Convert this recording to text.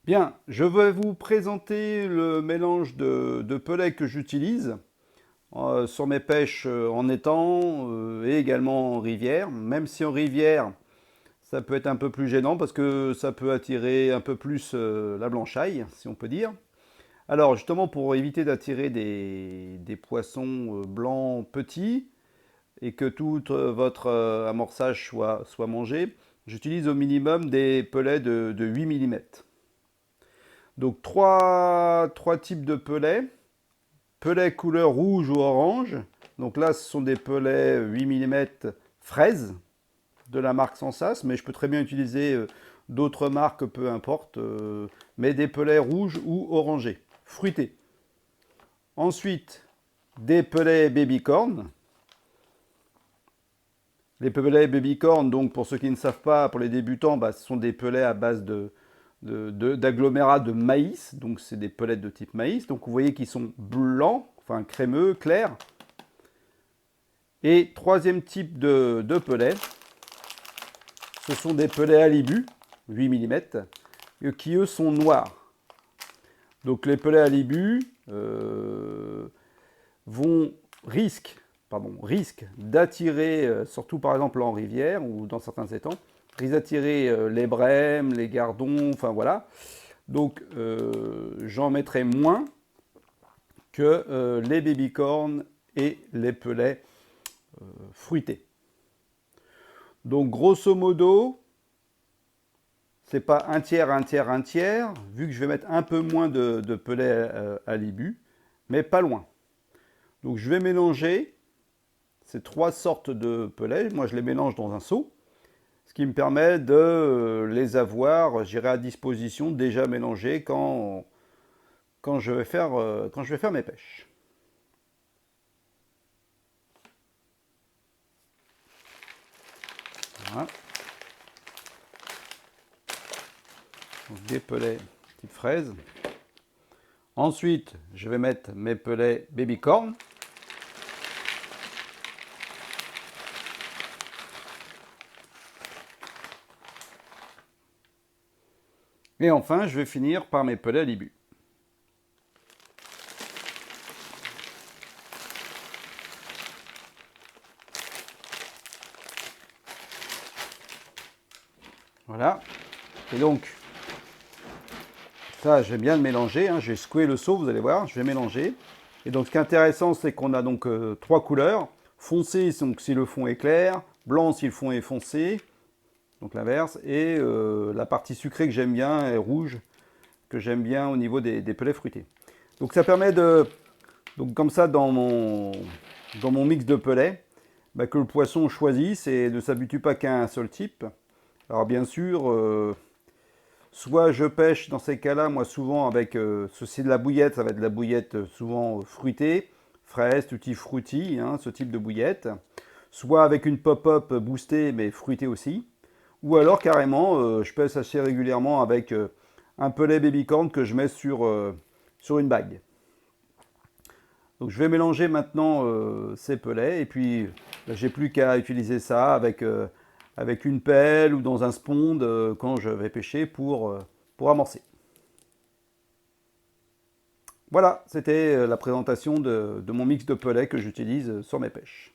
Bien, je vais vous présenter le mélange de pellets que j'utilise sur mes pêches en étang et également en rivière. Même si en rivière, ça peut être un peu plus gênant parce que ça peut attirer un peu plus la blanchaille, si on peut dire. Alors justement, pour éviter d'attirer des poissons blancs petits et que tout votre amorçage soit mangé, j'utilise au minimum des pellets de 8 mm. Donc trois types de pellets. Pellets couleur rouge ou orange. Donc là, ce sont des pellets 8 mm fraises de la marque Sensas, mais je peux très bien utiliser d'autres marques, peu importe, mais des pellets rouges ou orangés, fruités. Ensuite, des pellets babycorn. Les pellets babycorn, donc pour ceux qui ne savent pas, pour les débutants, ce sont des pellets à base d'agglomérat de maïs, donc c'est des pellets de type maïs. Donc vous voyez qu'ils sont blancs, enfin crémeux, clairs. Et troisième type de pellets, ce sont des pellets Alibu, 8 mm, qui eux sont noirs. Donc les pellets Alibu risquent d'attirer, surtout par exemple en rivière ou dans certains étangs, risquent d'attirer les brèmes, les gardons, enfin voilà. Donc j'en mettrai moins que les babycorns et les pellets fruités. Donc grosso modo, c'est pas un tiers, un tiers, un tiers, vu que je vais mettre un peu moins de pellets Alibu, mais pas loin. Donc je vais mélanger ces trois sortes de pellets. Moi, je les mélange dans un seau, ce qui me permet de les avoir, j'irai à disposition déjà mélangés quand je vais faire mes pêches. Voilà. Donc des pellets type fraise. Ensuite, je vais mettre mes pellets babycorn. Et enfin, je vais finir par mes pellets Alibu. Voilà. Et donc, ça, je vais bien le mélanger. Hein. J'ai secoué le seau, vous allez voir. Je vais mélanger. Et donc, ce qui est intéressant, c'est qu'on a donc trois couleurs. Foncé, donc si le fond est clair. Blanc, si le fond est foncé. Donc l'inverse. Et la partie sucrée que j'aime bien est rouge, que j'aime bien au niveau des pellets fruités. Donc ça permet de... Donc comme ça, dans mon mix de pellets, que le poisson choisisse et ne s'habitue pas qu'à un seul type. Alors bien sûr, soit je pêche dans ces cas-là, moi souvent avec ceci de la bouillette, ça va être de la bouillette souvent fruitée, fraise, tutti frutti, hein, ce type de bouillette. Soit avec une pop-up boostée mais fruitée aussi. Ou alors carrément, je pêche assez régulièrement avec un pellet babycorn que je mets sur une bague. Donc je vais mélanger maintenant ces pellets et puis j'ai plus qu'à utiliser ça avec une pelle ou dans un sponde quand je vais pêcher pour amorcer. Voilà, c'était la présentation de mon mix de pellets que j'utilise sur mes pêches.